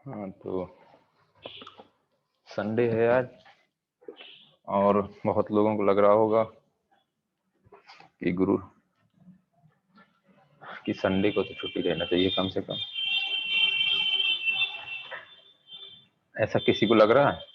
हाँ, तो संडे है आज और बहुत लोगों को लग रहा होगा कि संडे को तो छुट्टी रहना चाहिए कम से कम। ऐसा किसी को लग रहा है?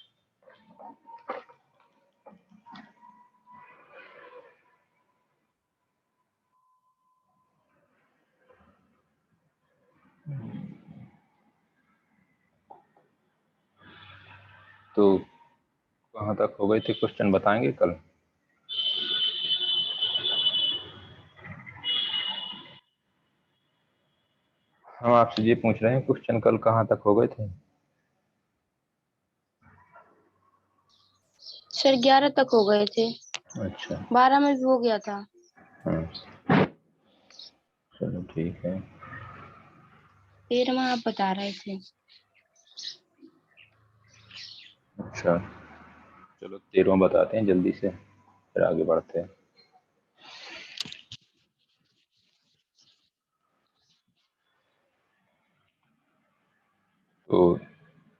तो कहाँ तक हो गए थे क्वेश्चन बताएंगे कल? हम आपसे ये पूछ रहे हैं क्वेश्चन कल कहाँ तक हो गए थे? सर 11 तक हो गए थे। अच्छा, 12 में भी हो गया था। हाँ, चलो ठीक है। 13वां आप बता रहे थे। अच्छा, चलो 13वां बताते हैं जल्दी से, फिर आगे बढ़ते हैं। तो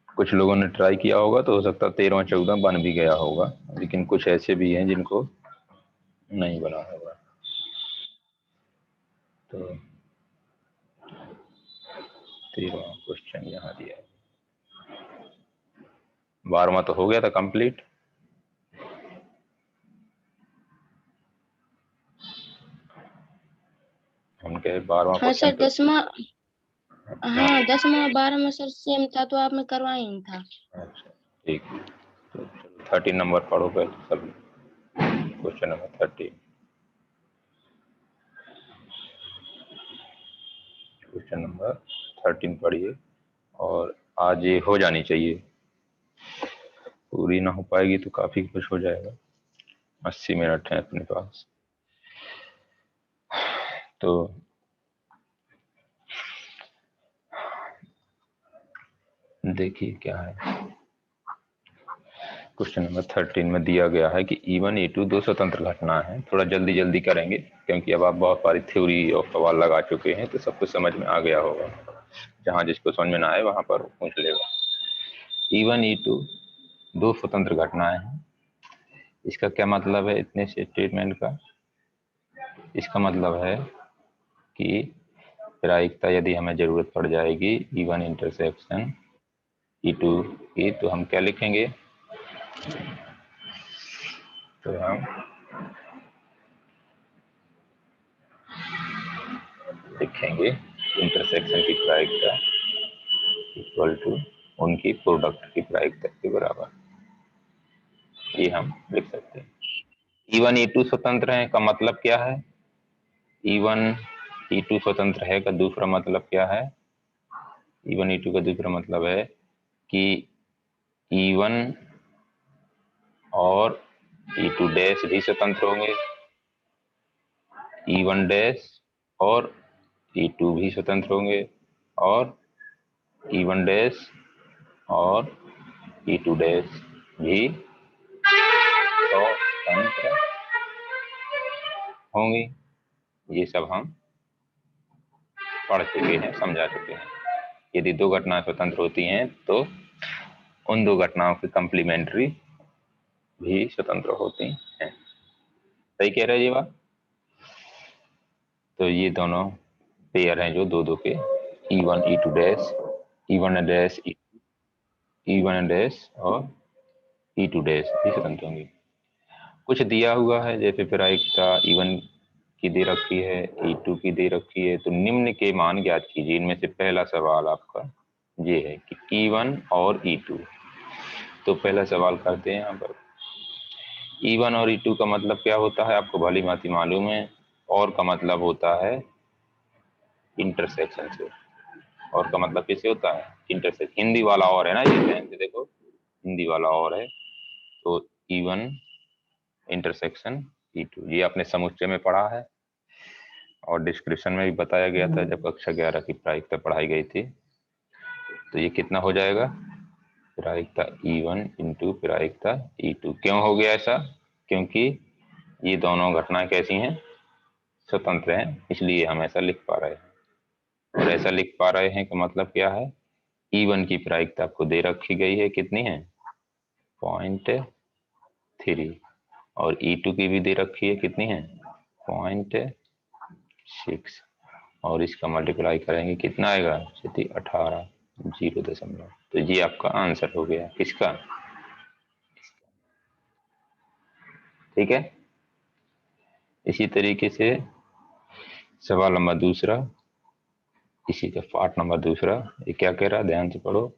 कुछ लोगों ने ट्राई किया होगा तो हो सकता है 13वां 14वां बन भी गया होगा, लेकिन कुछ ऐसे भी हैं जिनको नहीं बना होगा। तो 13वां क्वेश्चन यहाँ दिया है। 12वां तो हो गया था कंप्लीट। हम कहे 12वां हाँ क्वेश्चन सर, तो 10वां। हाँ 10वां 12वां सर सेम था, तो आपने करवाया ही था। अच्छा, ठीक है। तो चलो 13 नंबर पढ़ो पहले सभी। Question number 13। क्वेश्चन नंबर 13 पढ़िए और आज ये हो जानी चाहिए। पूरी ना हो पाएगी तो काफी कुछ हो जाएगा। 80 मिनट है अपने पास। तो देखिए क्या है। क्वेश्चन नंबर 13 में दिया गया है कि E1 E2 दो स्वतंत्र घटना है। थोड़ा जल्दी जल्दी करेंगे क्योंकि अब आप बहुत सारी थ्योरी और सवाल लगा चुके हैं, तो सब कुछ समझ में आ गया होगा। जहां जिसको समझ में ना आए वहां पर पूछ लेगा। E1 E2 दो स्वतंत्र घटनाएं हैं। इसका क्या मतलब है इतने से स्टेटमेंट का? इसका मतलब है कि प्रायिकता यदि हमें जरूरत पड़ जाएगी E1 इंटरसेक्शन E2 की, तो हम क्या लिखेंगे? तो हम लिखेंगे इंटरसेक्शन की प्रायिकता इक्वल टू उनकी प्रोडक्ट की प्रायिकता के बराबर। ये हम लिख सकते हैं। E1 E2 स्वतंत्र है का मतलब क्या है? E1 E2 स्वतंत्र है का दूसरा मतलब क्या है? E1 E2 का दूसरा मतलब है कि E1 और E2 डैश भी स्वतंत्र होंगे। E1 डैश और E2 भी स्वतंत्र होंगे और E1 डैश और E2 डैश भी स्वतंत्र होंगे। ये सब हम पढ़ चुके हैं, समझा चुके हैं। यदि दो घटनाएं स्वतंत्र होती हैं तो उन दो घटनाओं की कंप्लीमेंट्री भी स्वतंत्र होती हैं। सही कह रहे हैं ये बात? तो ये दोनों पेयर हैं जो दो दो के E1 E2 dash, E1 dash E1 dash और E2 डैश भी स्वतंत्र होंगे। कुछ दिया हुआ है जैसे प्रायिकता E1 की दे रखी है, E2 की दे रखी है, तो निम्न के मान ज्ञात कीजिए। इनमें से पहला सवाल आपका ये है कि E1 और E2। तो पहला सवाल करते हैं यहाँ पर। E1 और E2 का मतलब क्या होता है आपको भली भांति मालूम है। और का मतलब होता है इंटरसेक्शन से। और का मतलब किससे होता है? इंटरसेक्शन। हिंदी वाला और है ना, ये ध्यान से देखो, हिंदी वाला और है। तो E1 इंटरसेक्शन E2 ये आपने समुच्चय में पढ़ा है और डिस्क्रिप्शन में भी बताया गया था जब कक्षा 11 की प्रायिकता पढ़ाई गई थी। तो ये कितना हो जाएगा? प्रायिकता E1 इंटू प्रायिकता E2। क्यों हो गया ऐसा? क्योंकि ये दोनों घटनाएं कैसी हैं? स्वतंत्र हैं, इसलिए हम ऐसा लिख पा रहे हैं। और ऐसा लिख पा रहे हैं का मतलब क्या है E1 की प्रायिकता आपको दे रखी गई है, कितनी है 0.3, और E2 की भी दे रखी है, कितनी है 0.6, और इसका मल्टीप्लाई करेंगे कितना आएगा 18, 0.0। तो ये आपका आंसर हो गया किसका, ठीक है। इसी तरीके से सवाल नंबर दूसरा, इसी का पार्ट नंबर दूसरा, ये क्या कह रहा है ध्यान से पढ़ो।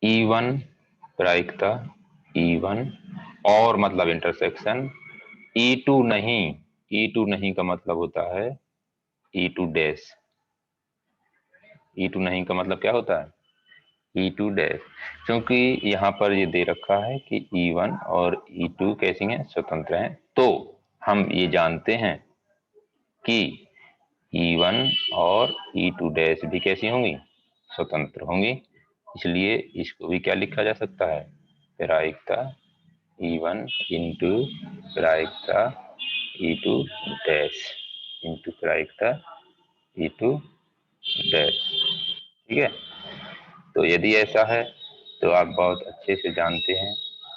E1 प्रायिकता, E1 और मतलब इंटरसेक्शन, E2 नहीं, E2 नहीं का मतलब होता है E2 डैश, E2 नहीं का मतलब क्या होता है E2 डैश, क्योंकि यहाँ पर ये दे रखा है कि E1 और E2 कैसी हैं, स्वतंत्र हैं, तो हम ये जानते हैं कि E1 और E2 डैश भी कैसी होंगी, स्वतंत्र होंगी, इसलिए इसको भी क्या लिखा जा सकता है, प्रायिकता E1 इंटू प्रायिकता E2 डैश इंटू प्रायिकता E2 डैश, ठीक है। तो यदि ऐसा है तो आप बहुत अच्छे से जानते हैं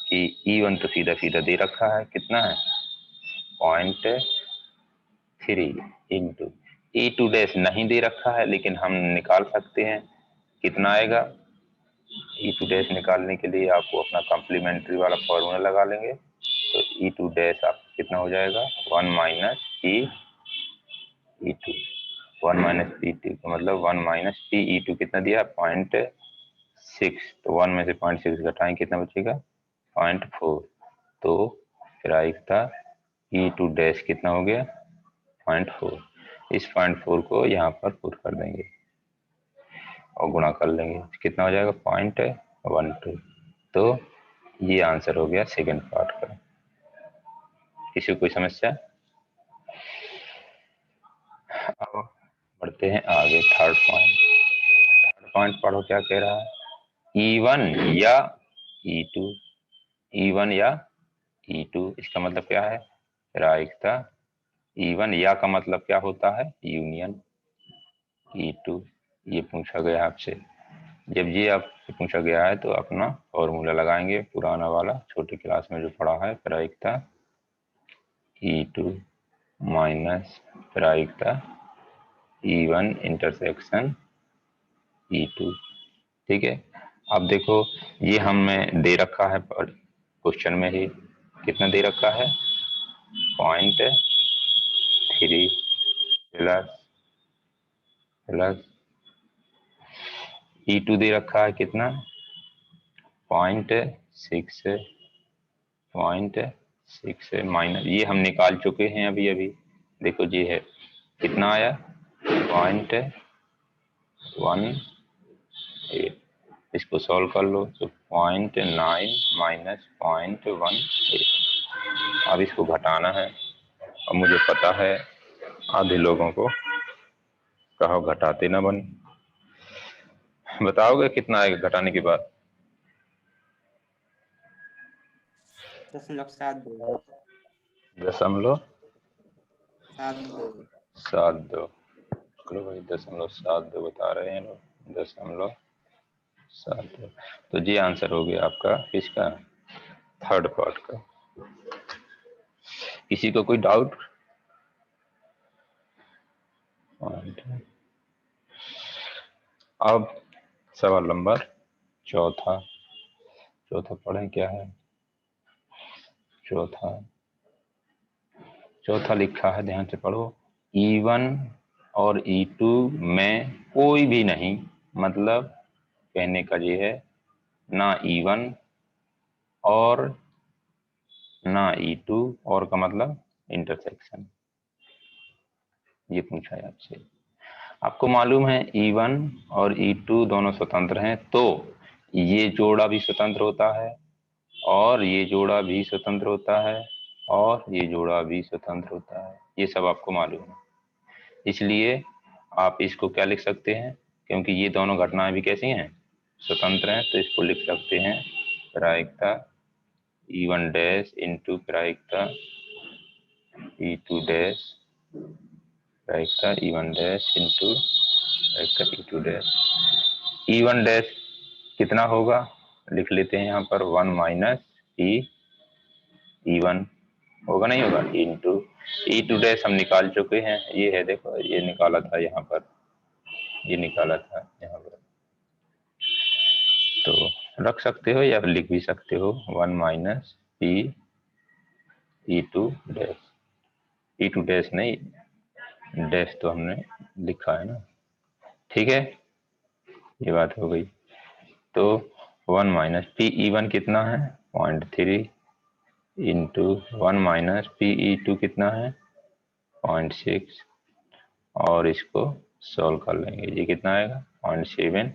कि E1 तो सीधा सीधा दे रखा है, कितना है 0.3 इंटू E2 डैश नहीं दे रखा है, लेकिन हम निकाल सकते हैं कितना आएगा। E2 डैश निकालने के लिए आपको अपना कॉम्प्लीमेंट्री वाला फॉर्मूला लगा लेंगे, तो E2 डैश आप कितना हो जाएगा 1 minus P E2, 1 minus P T का मतलब 1 माइनस पी E2 कितना दिया 0.6, तो 1 में से 0.6 घटाएं कितना बचेगा 0.4, तो प्रायिकता E2 डैश कितना हो गया 0.4, इस 0.4 को यहाँ पर पुट कर देंगे और गुणा कर लेंगे, कितना हो जाएगा 0.12, तो ये आंसर हो गया सेकंड पार्ट का। किसी को कोई समस्या। अब बढ़ते हैं आगे, थर्ड पॉइंट पढ़ो क्या कह रहा है, E1 या E2, E1 या E2 इसका मतलब क्या है प्रायिकता, E1 या का मतलब क्या होता है यूनियन E2, ये पूछा गया आपसे, जब ये आपसे पूछा गया है तो अपना फॉर्मूला लगाएंगे पुराना वाला, छोटी क्लास में जो पढ़ा है, प्रायिकता E2 माइनस प्रायिकता E1 इंटरसेक्शन E2, ठीक है। अब देखो ये हमें दे रखा है क्वेश्चन में ही, कितना दे रखा है 0.3 प्लस प्लस E2 दे रखा है कितना 0.6 माइनस, ये हम निकाल चुके हैं अभी अभी, देखो ये है कितना आया 0.18, इसको सॉल्व कर लो तो 0.9 माइनस 0.18, अब इसको घटाना है, और मुझे पता है आधे लोगों को कहो घटाते ना बने, बताओगे कितना आएगा घटाने के बाद 0.72 दशमलव 72 72, चलो भाई 0.72 बता रहे हैं लोग, 0.72, तो ये आंसर हो गया आपका किसका थर्ड पार्ट का। किसी को कोई डाउट। अब सवाल नंबर चौथा पढ़ें क्या है, चौथा लिखा है ध्यान से पढ़ो, E1 और E2 में कोई भी नहीं, मतलब कहने का ये है ना E1 और ना E2, और का मतलब इंटरसेक्शन, ये पूछा है आपसे। आपको मालूम है E1 और E2 दोनों स्वतंत्र हैं, तो ये जोड़ा भी स्वतंत्र होता है, और ये जोड़ा भी स्वतंत्र होता है, और ये जोड़ा भी स्वतंत्र होता है, ये सब आपको मालूम है, इसलिए आप इसको क्या लिख सकते हैं, क्योंकि ये दोनों घटनाएं भी कैसी हैं स्वतंत्र हैं, तो इसको लिख सकते हैं प्रायिकता E1 डैश इंटू प्रायिकता E2 डैश, प्रायिकता E1 डैश इंटू प्रायिकता E2 डैश। E1 डैश कितना होगा, लिख लेते हैं यहाँ पर 1 माइनस E1 होगा, नहीं होगा, इंटू E2 डैश हम निकाल चुके हैं, ये है, देखो ये निकाला था यहाँ पर, ये निकाला था यहाँ पर, तो रख सकते हो या लिख भी सकते हो 1 minus E2 dash, E2 dash नहीं, डैश तो हमने लिखा है ना, ठीक है, ये बात हो गई। तो 1 माइनस PE1 कितना है 0.3 इंटू 1 माइनस PE2 कितना है 0.6, और इसको सॉल्व कर लेंगे, ये कितना आएगा 0.7,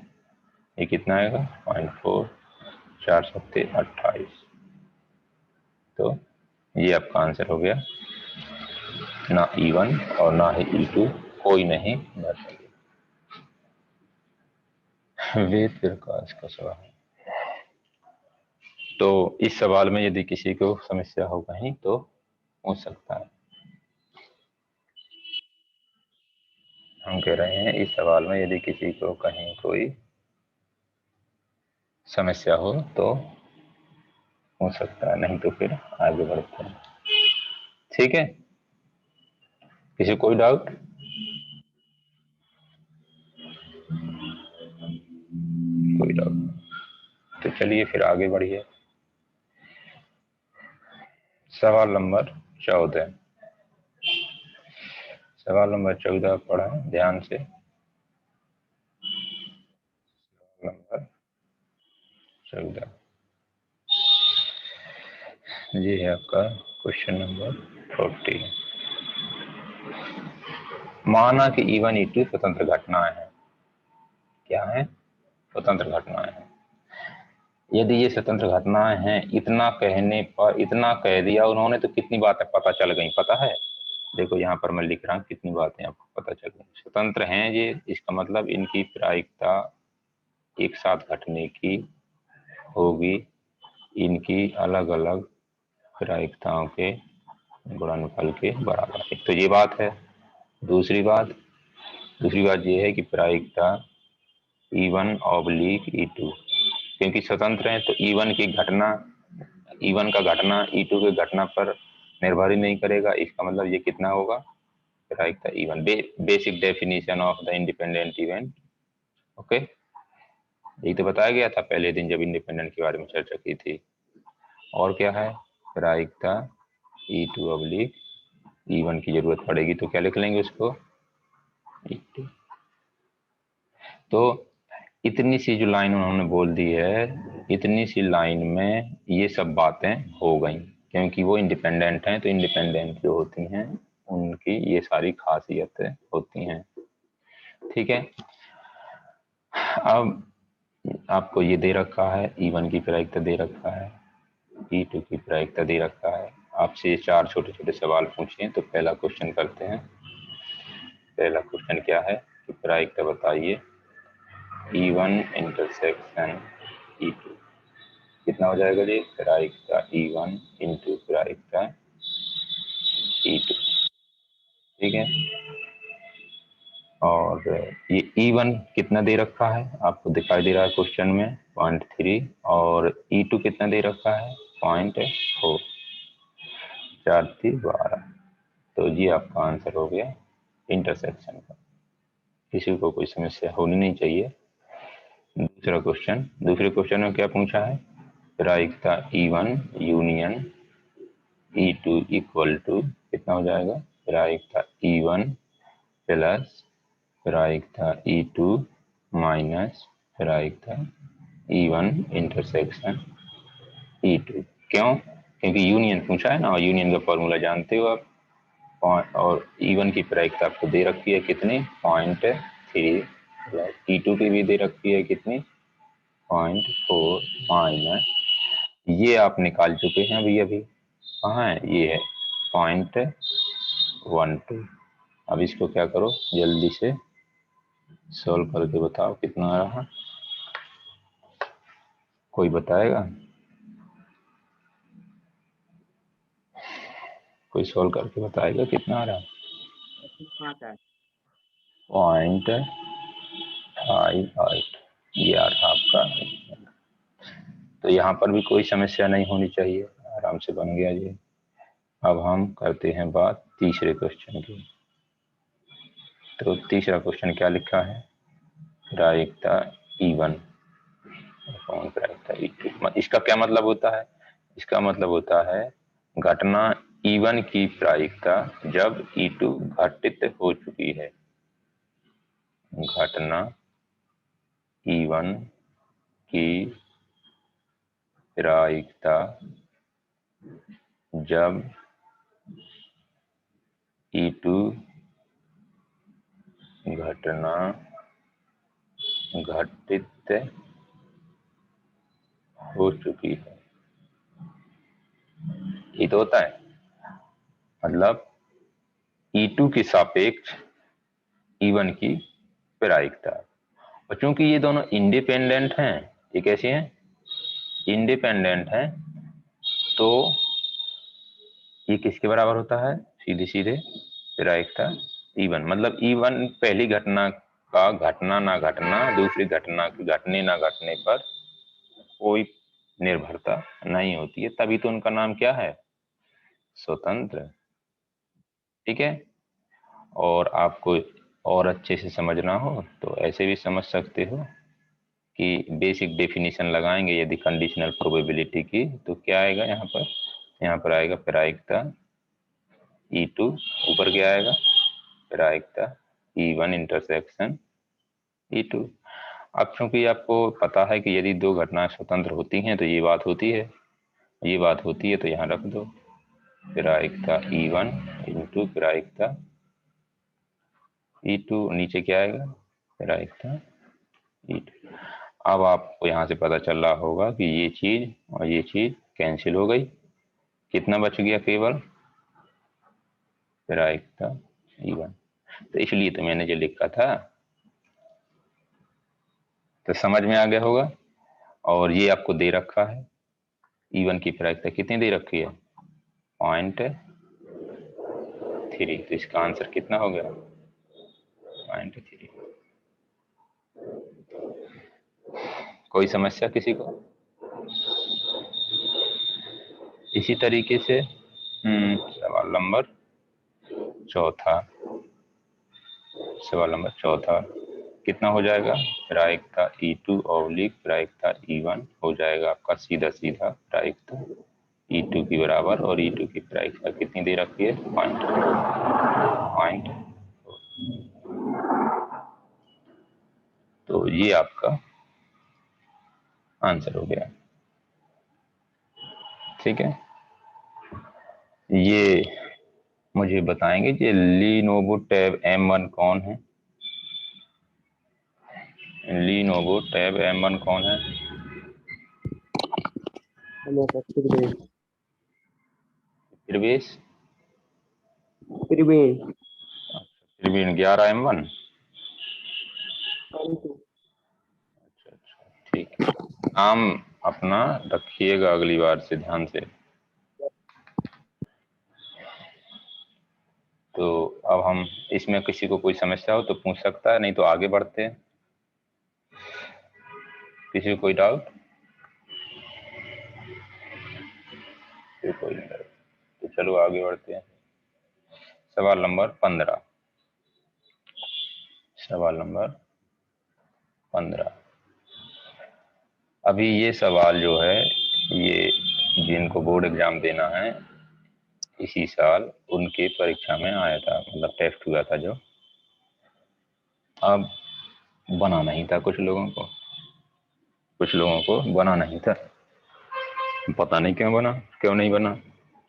ये कितना आएगा 0.4, 4 सत्ते 28। तो ये आपका आंसर हो गया, ना E1 और ना ही E2 कोई नहीं भर सके। वेद प्रकाश का सवाल। तो इस सवाल में यदि किसी को समस्या हो कहीं तो पूछ सकता है। हम कह रहे हैं इस सवाल में यदि किसी को कहीं कोई समस्या हो तो हो सकता है, नहीं तो फिर आगे बढ़ते हैं, ठीक है। किसी कोई डाउट? कोई डाउट नहीं, तो चलिए फिर आगे बढ़िए। सवाल नंबर 14, सवाल नंबर 14 पढ़ा ध्यान से। नंबर 14 ये है आपका क्वेश्चन नंबर 40। माना कि E1 E2 स्वतंत्र घटनाएं हैं। क्या है? स्वतंत्र घटनाएं हैं। यदि ये स्वतंत्र घटनाएं हैं, इतना कहने पर, इतना कह दिया उन्होंने तो कितनी बातें पता चल गई पता है? देखो यहाँ पर मैं लिख रहा हूँ कितनी बातें आपको पता चल गई। स्वतंत्र हैं ये, इसका मतलब इनकी प्रायिकता एक साथ घटने की होगी, इनकी अलग अलग प्रायिकताओं के गुणनफल के बराबर। एक तो ये बात है। दूसरी बात ये है कि प्रायिकता E1 ऑब्लिक E2, क्योंकि स्वतंत्र है तो E1 की घटना, E1 का घटना E2 के घटना पर निर्भर ही नहीं करेगा। इसका मतलब ये कितना होगा, प्रायिकता E1। Basic definition of the independent event. Okay, यही तो बताया गया था पहले दिन जब इंडिपेंडेंट के बारे में चर्चा की थी। और क्या है, प्रायिकता E2 ऑब्लिक E1 की जरूरत पड़ेगी तो क्या लिख लेंगे उसको, E2। तो इतनी सी जो लाइन उन्होंने बोल दी है, इतनी सी लाइन में ये सब बातें हो गई, क्योंकि वो इंडिपेंडेंट हैं। तो इंडिपेंडेंट जो होती हैं उनकी ये सारी खासियतें होती हैं, ठीक है। अब आपको ये दे रखा है, E1 की प्रायिकता दे रखा है, E2 की प्रायिकता दे रखा है। आपसे ये 4 छोटे छोटे सवाल पूछे, तो पहला क्वेश्चन करते हैं। पहला क्वेश्चन क्या है कि प्रायिकता बताइए E1 इंटरसेक्शन E2, कितना हो जाएगा जी, प्रायिकता E1 इंटू प्रायिकता E2, ठीक है। और ये E1 कितना दे रखा है आपको दिखाई दे रहा है क्वेश्चन में 0.3, और E2 कितना दे रखा है 0.4, 4 3 12। तो ये आपका आंसर हो गया इंटरसेक्शन का। किसी को कोई समस्या होनी नहीं चाहिए। दूसरे क्वेश्चन में क्या पूछा है, प्रायिकता E1 union E2 equal to कितना हो जाएगा, प्रायिकता E1 प्लस प्रायिकता E2 माइनस प्रायिकता E1 इंटरसेक्शन E2। क्यों? क्योंकि यूनियन पूछा है ना, और यूनियन का फॉर्मूला जानते हो आप। और E1 की प्रायिकता आपको दे रखी है कितनी 0.3, E2 की भी दे रखी है कितनी 0.4 माइनस, ये आप निकाल चुके हैं अभी अभी, कहाँ है, ये है 0.12। अब इसको क्या करो, जल्दी से सॉल्व करके बताओ कितना आ रहा, कोई बताएगा? कोई सॉल्व करके बताएगा कितना आ रहा? 0.58 ये आ रहा आपका तो यहाँ पर भी कोई समस्या नहीं होनी चाहिए, आराम से बन गया ये। अब हम करते हैं बात तीसरे क्वेश्चन की। तो तीसरा क्वेश्चन क्या लिखा है, प्रायिकता E1 अपॉन प्रायिकता E2। इसका क्या मतलब होता है, इसका मतलब होता है घटना E1 की प्रायिकता जब E2 घटित हो चुकी है। घटना E1 की प्रायिकता जब E2 घटना घटित हो चुकी है। ये तो होता है, मतलब E2 के सापेक्ष E1 की प्रायिकता। और चूंकि ये दोनों इंडिपेंडेंट हैं, ये कैसे हैं, इंडिपेंडेंट हैं, तो ये किसके बराबर होता है, सीधे सीधे प्रायिकता E1। मतलब E1 पहली घटना का घटना ना घटना दूसरी घटना के घटने ना घटने पर कोई निर्भरता नहीं होती है, तभी तो उनका नाम क्या है, स्वतंत्र। ठीक है। और आपको और अच्छे से समझना हो तो ऐसे भी समझ सकते हो कि बेसिक डेफिनेशन लगाएंगे यदि कंडीशनल प्रोबेबिलिटी की, तो क्या आएगा यहाँ पर आएगा प्रायिकता E2, ऊपर क्या आएगा, प्रायिकता E1 इंटरसेक्शन E2। अब चूंकि आपको पता है कि यदि दो घटनाएं स्वतंत्र होती हैं तो ये बात होती है, ये बात होती है, तो यहाँ रख दो प्रायिकता E1 इंटू प्रायिकता E2, नीचे क्या आएगा, प्रायिकता E2। अब आपको यहाँ से पता चल रहा होगा कि ये चीज और ये चीज कैंसिल हो गई, कितना बच गया, केवल प्रायिकता E1। तो इसलिए तो मैंने जो लिखा था, तो समझ में आ गया होगा। और ये आपको दे रखा है E1 की प्रायिकता कितनी दे रखी है, 0.3। तो इसका आंसर कितना हो गया, 0.3। कोई समस्या किसी को। इसी तरीके से सवाल नंबर चौथा, सवाल नंबर चौथा कितना हो जाएगा, प्रायिकता E2 ऑब्लिक प्रायिकता E1 हो जाएगा आपका सीधा सीधा प्रायिकता E2 की बराबर, और E2 की प्रायिकता कितनी दे रखी है, पॉइंट। तो ये आपका आंसर हो गया। ठीक है, ये मुझे बताएंगे कि लीनोवो टैब M1 कौन है, लीनोवो टैब M1 कौन है, प्रवेश प्रवीण। प्रवीण 11 M1। अच्छा अच्छा, ठीक है, नाम अपना रखिएगा अगली बार से ध्यान से। तो अब हम इसमें किसी को कोई समस्या हो तो पूछ सकता है, नहीं तो आगे बढ़ते हैं। किसी को कोई डाउट, कोई नहीं, तो चलो आगे बढ़ते हैं। सवाल नंबर 15, सवाल नंबर 15। अभी ये सवाल जो है, ये जिनको बोर्ड एग्जाम देना है इसी साल, उनके परीक्षा में आया था, मतलब टेस्ट हुआ था जो। अब बना नहीं था कुछ लोगों को, कुछ लोगों को बना नहीं था, पता नहीं क्यों बना क्यों नहीं बना।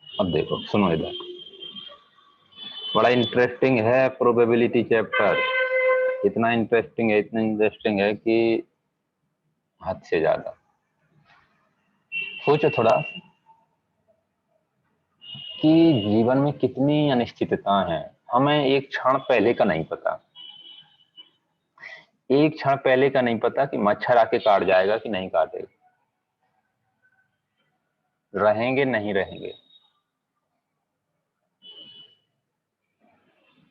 अब देखो सुनो इधर, बड़ा इंटरेस्टिंग है प्रोबेबिलिटी चैप्टर, इतना इंटरेस्टिंग है, इतना इंटरेस्टिंग है कि हद से ज्यादा। सोचो थोड़ा कि जीवन में कितनी अनिश्चितता है, हमें एक क्षण पहले का नहीं पता, एक क्षण पहले का नहीं पता कि मच्छर आके काट जाएगा कि नहीं काटेगा, रहेंगे नहीं रहेंगे।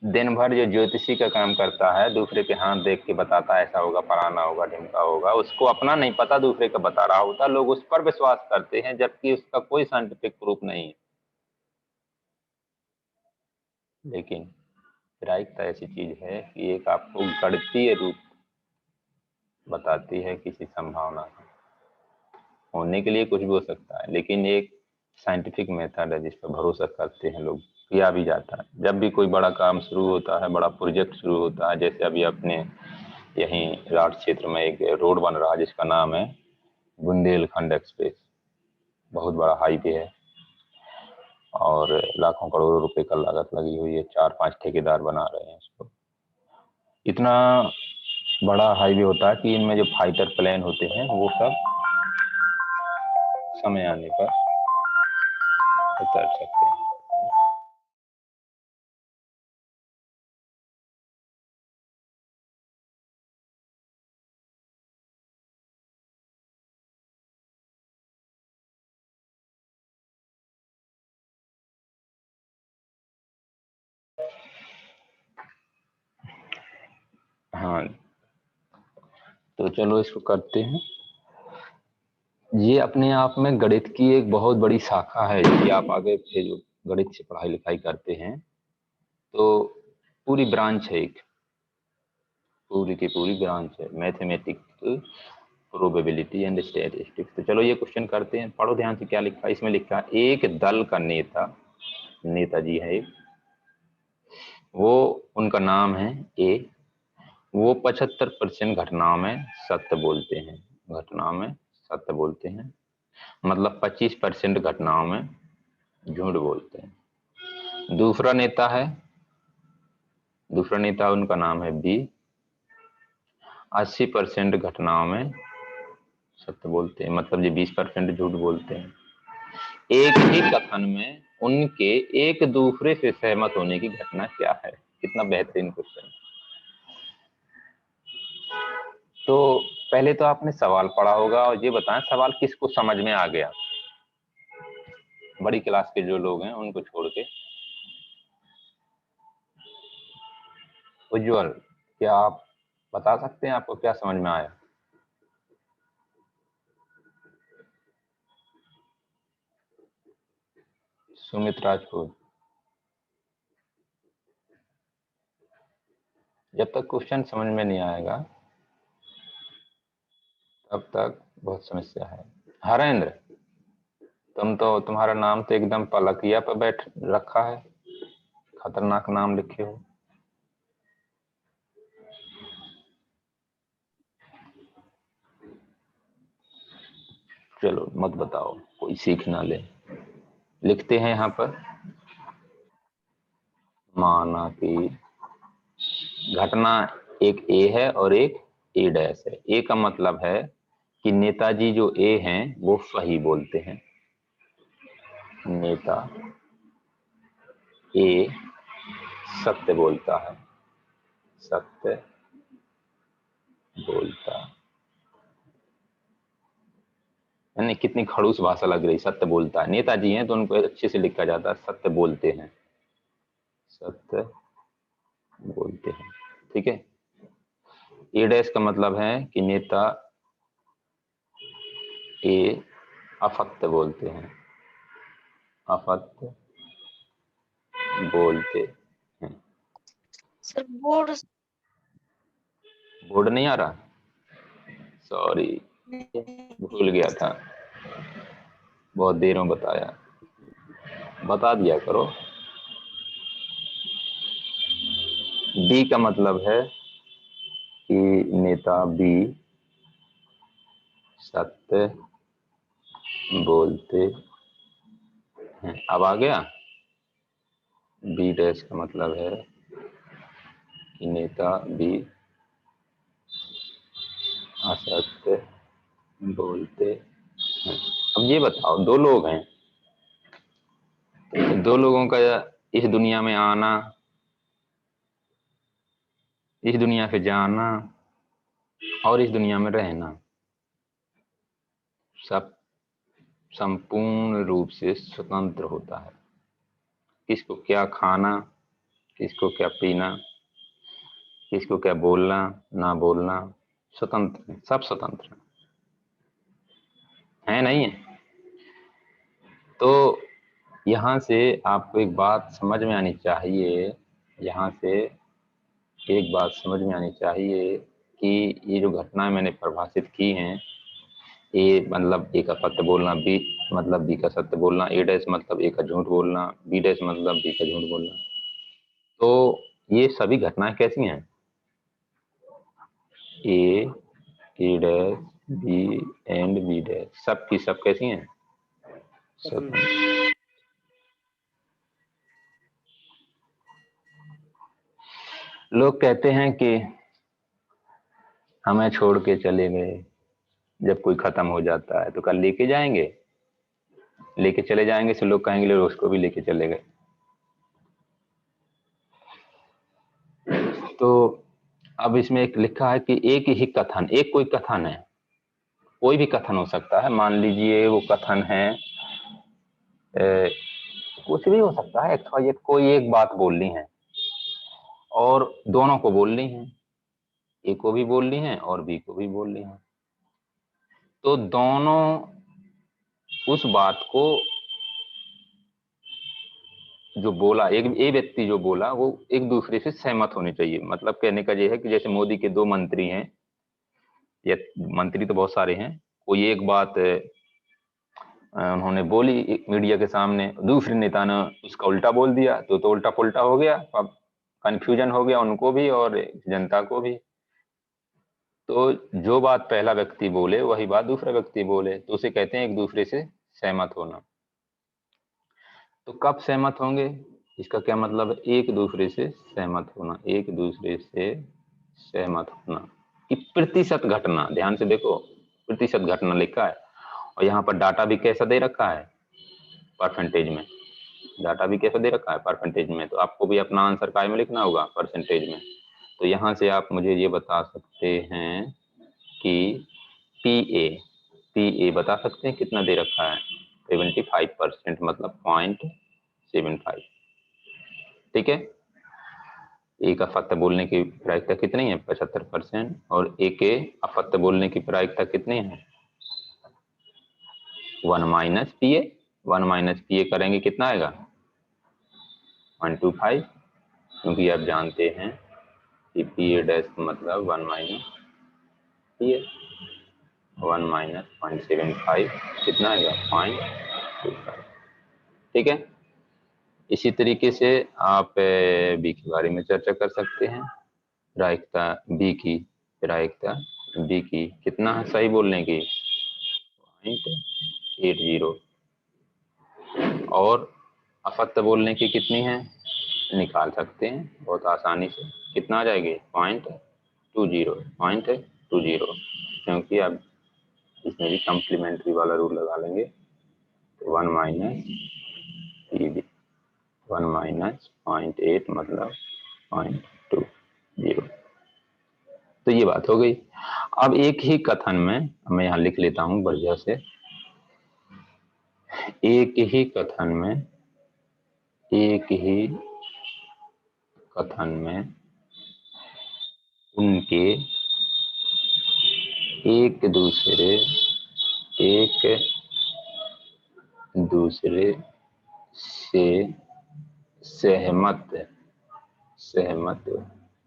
दिन भर जो ज्योतिषी का काम करता है, दूसरे के हाथ देख के बताता है ऐसा होगा, फलाना होगा, ढिमका होगा, उसको अपना नहीं पता, दूसरे का बता रहा होता, लोग उस पर विश्वास करते हैं जबकि उसका कोई साइंटिफिक प्रूफ नहीं है। लेकिन प्रायिकता ऐसी चीज है कि एक आपको गणितीय रूप बताती है किसी संभावना का। होने के लिए कुछ भी हो सकता है, लेकिन एक साइंटिफिक मेथड है जिस पर भरोसा करते हैं लोग, किया भी जाता है। जब भी कोई बड़ा काम शुरू होता है, बड़ा प्रोजेक्ट शुरू होता है, जैसे अभी अपने यहीं राठ क्षेत्र में एक रोड बन रहा है जिसका नाम है बुंदेलखंड एक्सप्रेस, बहुत बड़ा हाईवे है और लाखों करोड़ों रुपए का लागत लगी हुई है, 4-5 ठेकेदार बना रहे हैं उसको। इतना बड़ा हाईवे होता है कि इनमें जो फाइटर प्लेन होते हैं वो सब समय आने पर उतर सकते हैं। हाँ, तो चलो इसको करते हैं। ये अपने आप में गणित की एक बहुत बड़ी शाखा है। यदि आप आगे फिर जो गणित से पढ़ाई लिखाई करते हैं तो पूरी ब्रांच है, एक पूरी की पूरी ब्रांच है, मैथमेटिक्स, प्रोबेबिलिटी एंड स्टैटिस्टिक्स। तो चलो ये क्वेश्चन करते हैं, पढ़ो ध्यान से क्या लिखा है। इसमें लिखा है एक दल का नेता, नेताजी है एक, वो उनका नाम है ए, वो 75% घटनाओं में सत्य बोलते हैं, घटनाओं में सत्य बोलते हैं, मतलब 25% घटनाओं में झूठ बोलते हैं। दूसरा नेता उनका नाम है बी, 80% घटनाओं में सत्य बोलते हैं, मतलब ये 20% झूठ बोलते हैं। एक ही कथन में उनके एक दूसरे से सहमत होने की घटना क्या है? कितना बेहतरीन क्वेश्चन। तो पहले तो आपने सवाल पढ़ा होगा और ये बताएं सवाल किसको समझ में आ गया, बड़ी क्लास के जो लोग हैं उनको छोड़ के। उज्जवल, क्या आप बता सकते हैं आपको क्या समझ में आया? सुमित राजपूत, जब तक क्वेश्चन समझ में नहीं आएगा तब तक बहुत समस्या है। हरेंद्र, तुम्हारा नाम तो एकदम पलकिया पर बैठ रखा है, खतरनाक नाम लिखे हो। चलो मत बताओ, कोई सीख ना ले। लिखते हैं यहाँ पर, माना कि घटना एक ए है और एक ए डैश है। ए का मतलब है कि नेताजी जो ए हैं वो सही बोलते हैं, नेता ए सत्य बोलता है, सत्य बोलता। यानी कितनी खड़ूस भाषा लग रही, सत्य बोलता है। नेताजी हैं तो उनको अच्छे से लिखा जाता है सत्य बोलते हैं, सत्य बोलते हैं, ठीक है। ए डैश का मतलब है कि नेता ए असत्य बोलते हैं, असत्य बोलते हैं। सर बोर्ड बोर्ड नहीं आ रहा, सॉरी, भूल गया था, बहुत देर में बताया, बता दिया करो। बी का मतलब है कि नेता बी सत्य बोलते हैं। अब आ गया। बी डैश का मतलब है कि नेता बी असत्य बोलते हैं। अब ये बताओ, दो लोग हैं, दो लोगों का इस दुनिया में आना, इस दुनिया से जाना और इस दुनिया में रहना, सब संपूर्ण रूप से स्वतंत्र होता है। किसको क्या खाना, किसको क्या पीना, किसको क्या बोलना ना बोलना, स्वतंत्र, सब स्वतंत्र है, नहीं है। तो यहाँ से आपको एक बात समझ में आनी चाहिए, यहाँ से एक बात समझ में आनी चाहिए कि ये जो घटनाएं मैंने परिभाषित की हैं, ए मतलब ए का सत्य बोलना, बी मतलब बी का सत्य बोलना, ए डैश मतलब ए का झूठ बोलना, बी डैश मतलब बी का झूठ बोलना, तो ये सभी घटनाएं कैसी हैं, A dash B and B dash सब की सब कैसी हैं, सब। लोग कहते हैं कि हमें छोड़ के चले गए, जब कोई खत्म हो जाता है तो कल लेके जाएंगे, लेके चले जाएंगे, तो लोग कहेंगे लोग उसको भी लेके चले गए। तो अब इसमें एक लिखा है कि एक ही कथन, एक कोई कथन है, कोई भी कथन हो सकता है, मान लीजिए वो कथन है कुछ भी हो सकता है, कोई एक बात बोलनी है और दोनों को बोलनी है, ए को भी बोलनी है और बी को भी बोलनी है, तो दोनों उस बात को जो बोला, एक व्यक्ति जो बोला वो एक दूसरे से सहमत होनी चाहिए। मतलब कहने का ये है कि जैसे मोदी के 2 मंत्री हैं, या मंत्री तो बहुत सारे हैं, कोई एक बात उन्होंने बोली मीडिया के सामने, दूसरे नेता ने उसका उल्टा बोल दिया, तो उल्टा पुल्टा हो गया, अब कंफ्यूजन हो गया उनको भी और जनता को भी। तो जो बात पहला व्यक्ति बोले वही बात दूसरा व्यक्ति बोले, तो उसे कहते हैं एक दूसरे से सहमत होना। तो कब सहमत होंगे, इसका क्या मतलब है, एक दूसरे से सहमत होना, एक दूसरे से सहमत होना कि प्रतिशत घटना, ध्यान से देखो प्रतिशत घटना लिखा है, और यहाँ पर डाटा भी कैसा दे रखा है, परसेंटेज में, डाटा भी कैसा दे रखा है परसेंटेज में, तो आपको भी अपना आंसर काय में लिखना होगा, परसेंटेज में। तो यहाँ से आप मुझे ये बता सकते हैं कि पी ए बता सकते हैं कितना दे रखा है, 75%, मतलब 0.75, ठीक है। ए का सत्य बोलने की प्रायिकता कितनी है, 75%, और ए के असत्य बोलने की प्रायिकता कितनी है, 1 - पी ए करेंगे कितना आएगा, 125, क्योंकि आप जानते हैं कि पी ए डैश मतलब 1 - पी ए, 1 - 0.75 कितना आएगा, 0.25, ठीक है। इसी तरीके से आप बी के बारे में चर्चा कर सकते हैं, प्रायिकता बी की, प्रायिकता बी की कितना है सही बोलने की, 0.80, और असत्य बोलने की कितनी है, निकाल सकते हैं बहुत आसानी से, कितना आ जाएगी, 0.20, क्योंकि आप इसमें भी कम्प्लीमेंट्री वाला रूल लगा लेंगे, तो 1 - 0.8 मतलब 0.20। तो ये बात हो गई। अब एक ही कथन में मैं यहाँ लिख लेता हूं बढ़िया से, एक ही कथन में, एक ही कथन में उनके एक दूसरे से सहमत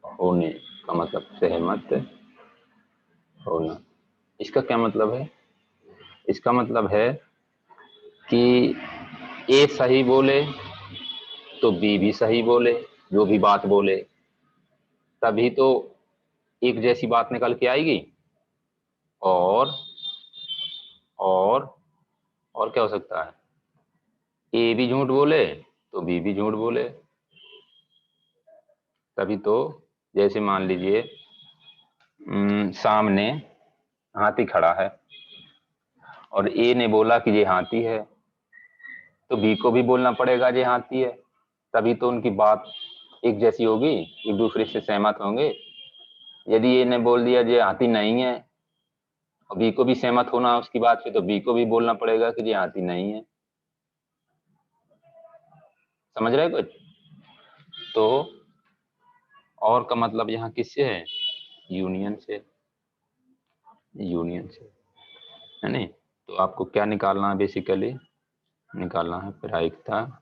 होने का मतलब, सहमत होना, इसका क्या मतलब है, इसका मतलब है कि ए सही बोले तो बी भी सही बोले, जो भी बात बोले, तभी तो एक जैसी बात निकल के आएगी, और और और क्या हो सकता है, ए भी झूठ बोले तो बी भी झूठ बोले, तभी तो, जैसे मान लीजिए सामने हाथी खड़ा है और ए ने बोला कि ये हाथी है, तो बी को भी बोलना पड़ेगा ये हाथी है, तभी तो उनकी बात एक जैसी होगी, एक दूसरे से सहमत होंगे। यदि ए ने बोल दिया ये हाथी नहीं है और बी को भी सहमत होना उसकी बात से, तो बी को भी बोलना पड़ेगा कि ये हाथी नहीं है। समझ रहे कुछ? तो और का मतलब यहाँ किससे है, यूनियन से, यूनियन से, है नहीं। तो आपको क्या निकालना है, बेसिकली निकालना है प्रायिकता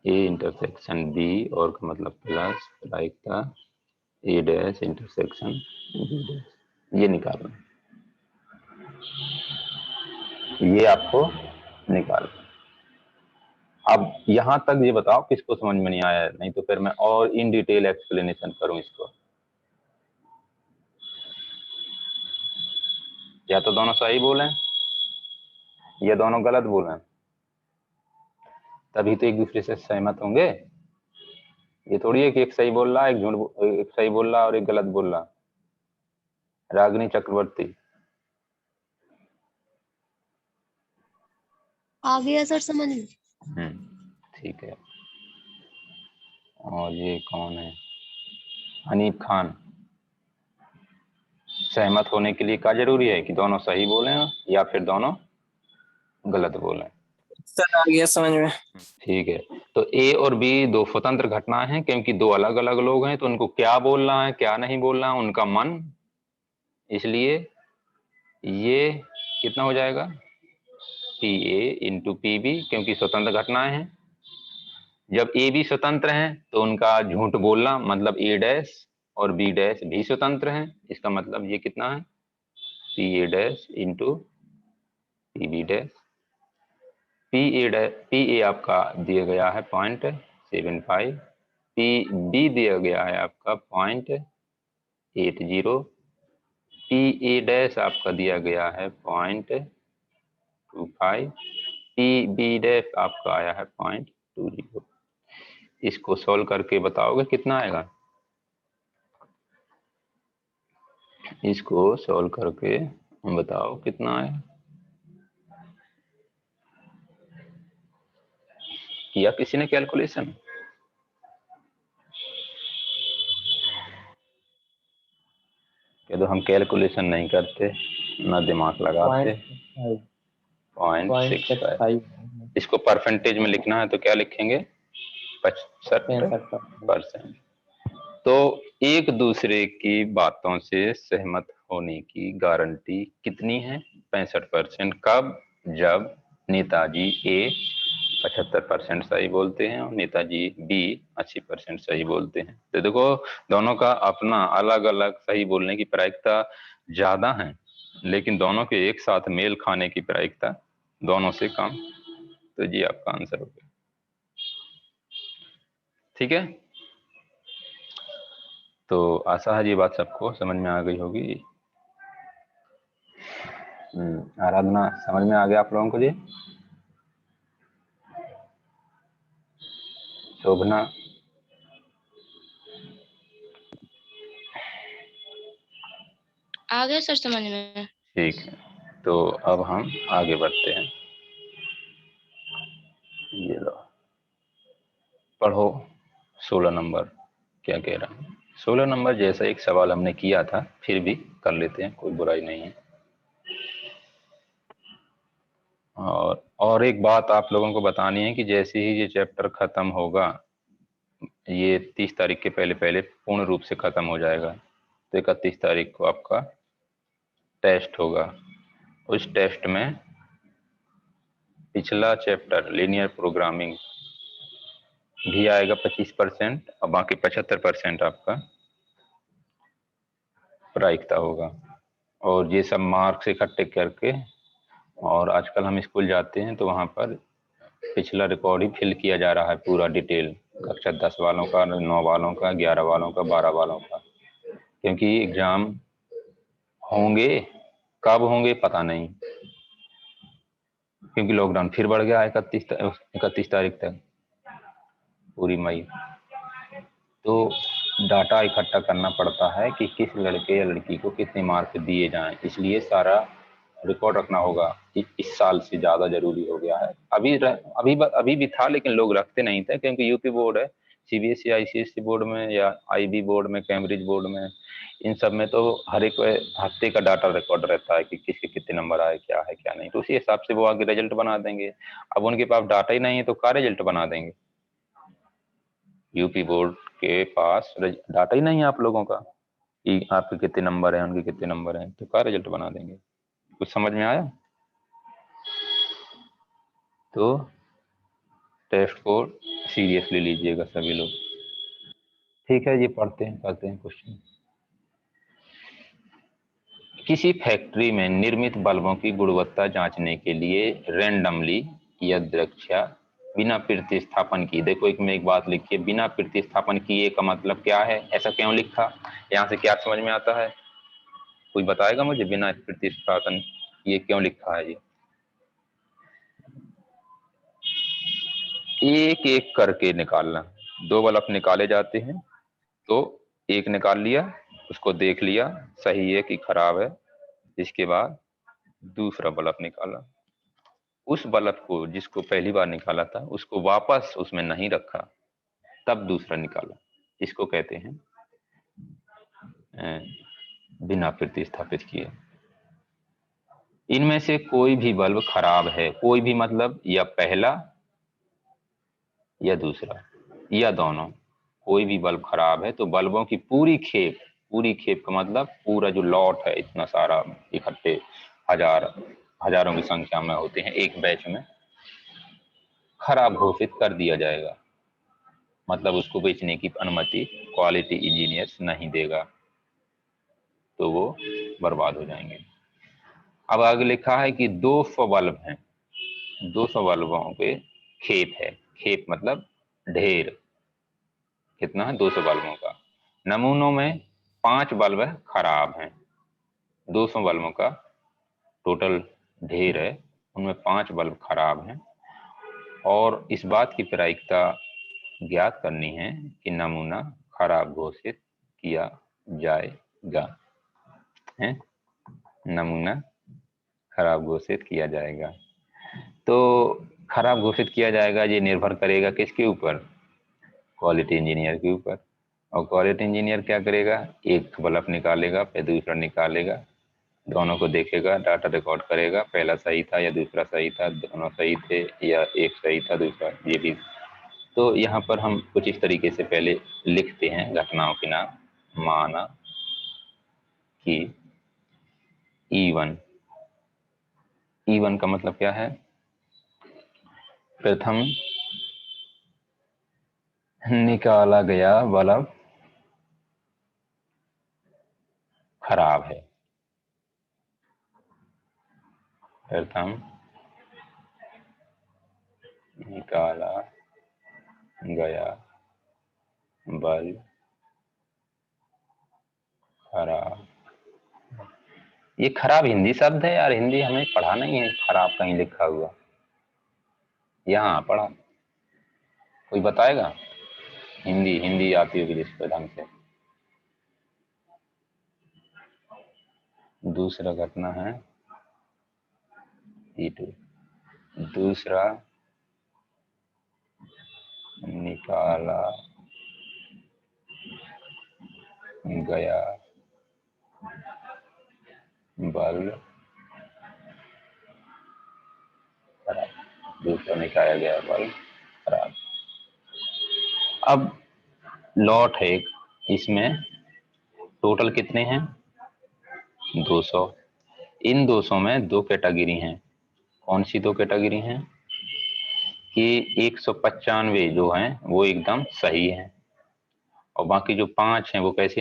ए इंटरसेक्शन बी और का मतलब प्लस प्रायिकता ए डैश इंटरसेक्शन बी डैश, ये निकालना है, ये आपको निकालना। अब यहां तक ये बताओ किसको समझ में नहीं आया है, नहीं तो फिर मैं और इन डिटेल एक्सप्लेनेशन करूं इसको। या तो दोनों सही बोले या दोनों गलत बोले, तभी तो एक दूसरे से सहमत होंगे। ये थोड़ी है कि एक सही बोल रहा है, एक सही बोल रहा और एक गलत बोल रहा। रागिनी चक्रवर्ती, आ गया सर समझ में। ठीक है। और ये कौन है, हनीफ खान, सहमत होने के लिए क्या जरूरी है कि दोनों सही बोले या फिर दोनों गलत बोले। सर आ गया समझ में। ठीक है, तो ए और बी दो स्वतंत्र घटनाएं हैं, क्योंकि दो अलग अलग लोग हैं, तो उनको क्या बोलना है क्या नहीं बोलना है उनका मन, इसलिए ये कितना हो जाएगा, P A into P B, क्योंकि स्वतंत्र घटनाएं हैं। जब ए बी स्वतंत्र हैं तो उनका झूठ बोलना मतलब ए डैश और बी डैश भी स्वतंत्र हैं, इसका मतलब ये कितना है, P A dash into P B dash. P A आपका दिया गया है 0.75, पी बी दिया गया है आपका 0.80, पी ए डैश आपका दिया गया है 0.25, पी बी डैश आपका आया है 0.20। इसको सॉल्व करके बताओगे कितना आएगा, इसको सॉल्व करके बताओ कितना आएगा, किया किसी ने कैलकुलेशन। कह दो हम कैलकुलेशन नहीं करते ना दिमाग लगाते। 0.65, इसको परसेंटेज में लिखना है तो क्या लिखेंगे, 65%। तो एक दूसरे की बातों से सहमत होने की गारंटी कितनी है, 65%। कब, जब नेताजी ए 75% सही बोलते हैं और नेताजी बी 80% सही बोलते हैं। तो देखो दोनों का अपना अलग अलग सही बोलने की प्रायिकता ज्यादा है, लेकिन दोनों के एक साथ मेल खाने की प्रायिकता दोनों से कम। तो जी आपका आंसर हो गया, ठीक है। तो आशा है ये बात सबको समझ में आ गई होगी। आराधना समझ में आ गया आप लोगों को जी, शोभना, आ गया सर समझ में। ठीक है। तो अब हम आगे बढ़ते हैं, ये लो पढ़ो 16 नंबर क्या कह रहा है। 16 नंबर जैसा एक सवाल हमने किया था, फिर भी कर लेते हैं, कोई बुराई नहीं है। और एक बात आप लोगों को बतानी है कि जैसे ही ये चैप्टर खत्म होगा, ये 30 तारीख के पहले पहले पूर्ण रूप से खत्म हो जाएगा। तो 31 तारीख को आपका टेस्ट होगा। उस टेस्ट में पिछला चैप्टर लीनियर प्रोग्रामिंग भी आएगा 25% और बाकी 75% आपका प्रायिकता होगा। और ये सब मार्क्स इकट्ठे करके, और आजकल हम स्कूल जाते हैं तो वहाँ पर पिछला रिकॉर्ड ही फिल किया जा रहा है पूरा डिटेल, कक्षा 10 वालों का, 9 वालों का, 11 वालों का, 12 वालों का, क्योंकि एग्जाम होंगे, कब होंगे पता नहीं, क्योंकि लॉकडाउन फिर बढ़ गया 31 तारीख तक पूरी मई। तो डाटा इकट्ठा करना पड़ता है कि किस लड़के या लड़की को कितने मार्क्स दिए जाएं, इसलिए सारा रिकॉर्ड रखना होगा। इस साल से ज्यादा जरूरी हो गया है। अभी भी था, लेकिन लोग रखते नहीं थे, क्योंकि यूपी बोर्ड है, सीबीएसई आईसीएसई बोर्ड में या आईबी बोर्ड में, कैम्ब्रिज बोर्ड में, इन सब में तो हर एक हफ्ते का डाटा रिकॉर्ड रहता है कि किसके कितने नंबर आए, क्या है क्या नहीं, तो उसी हिसाब से वो आगे रिजल्ट बना देंगे। अब उनके पास डाटा ही नहीं है तो क्या रिजल्ट बना देंगे। यूपी बोर्ड के पास डाटा ही नहीं है आप लोगों का कि आपके कितने नंबर हैं, उनके कितने नंबर हैं, तो क्या रिजल्ट बना देंगे? कुछ समझ में आया? तो टेस्ट को सीरियसली लीजिएगा सभी लोग। ठीक है, ये पढ़ते हैं, करते हैं क्वेश्चन। किसी फैक्ट्री में निर्मित बल्बों की गुणवत्ता जांचने के लिए रैंडमली यदृच्छा बिना प्रतिस्थापन की, देखो एक बात लिखिए, बिना प्रतिस्थापन किए का मतलब क्या है, ऐसा क्यों लिखा, यहाँ से क्या समझ में आता है? कोई बताएगा मुझे, बिना प्रतिस्थापन ये क्यों लिखा है? ये एक एक करके निकालना, 2 बल्ब निकाले जाते हैं, तो एक निकाल लिया, उसको देख लिया सही है कि खराब है, इसके बाद दूसरा बल्ब निकाला, उस बल्ब को जिसको पहली बार निकाला था उसको वापस उसमें नहीं रखा, तब दूसरा निकाला, इसको कहते हैं बिना प्रतिस्थापित किए। इनमें से कोई भी बल्ब खराब है, कोई भी मतलब या पहला या दूसरा या दोनों, कोई भी बल्ब खराब है तो बल्बों की पूरी खेप का मतलब पूरा जो लॉट है, इतना सारा इकट्ठे हजारों की संख्या में होते हैं एक बैच में, खराब घोषित कर दिया जाएगा, मतलब उसको बेचने की अनुमति क्वालिटी इंजीनियर नहीं देगा, तो वो बर्बाद हो जाएंगे। अब आगे लिखा है कि 200 बल्ब हैं, 200 बल्बों के खेप है, खेप मतलब ढेर, कितना है 200 बल्बों का, नमूनों में 5 बल्ब खराब हैं, 200 बल्बों का टोटल ढेर है, उनमें 5 बल्ब खराब हैं, और इस बात की प्रायिकता ज्ञात करनी है कि नमूना खराब घोषित किया जाएगा, है नमूना खराब घोषित किया जाएगा। तो खराब घोषित किया जाएगा, ये निर्भर करेगा किसके ऊपर? क्वालिटी इंजीनियर के ऊपर। और क्वालिटी इंजीनियर क्या करेगा, एक बल्ब निकालेगा, फिर दूसरा निकालेगा, दोनों को देखेगा, डाटा रिकॉर्ड करेगा, पहला सही था या दूसरा सही था, दोनों सही थे या एक सही था दूसरा, ये भी। तो यहाँ पर हम कुछ इस तरीके से पहले लिखते हैं घटनाओं के नाम। माना कि E1 का मतलब क्या है? प्रथम निकाला गया बल्ब खराब है, प्रथम निकाला गया बल्ब खराब। ये खराब हिंदी शब्द है यार, हिंदी हमें पढ़ा नहीं है, खराब कहीं लिखा हुआ, यहाँ पढ़ा, कोई बताएगा? हिंदी आती होगी जिस पर ढंग से। दूसरा घटना है E2, दूसरा निकाला गया बल्ब खराब, दूसरा निकाला गया बल्ब खराब। अब लॉट है एक, इसमें टोटल कितने हैं? 200। इन 200 में 2 कैटेगरी हैं, कौन सी 2 कैटेगरी हैं? कि 195 जो हैं वो एकदम सही हैं, और बाकी जो 5 हैं वो कैसे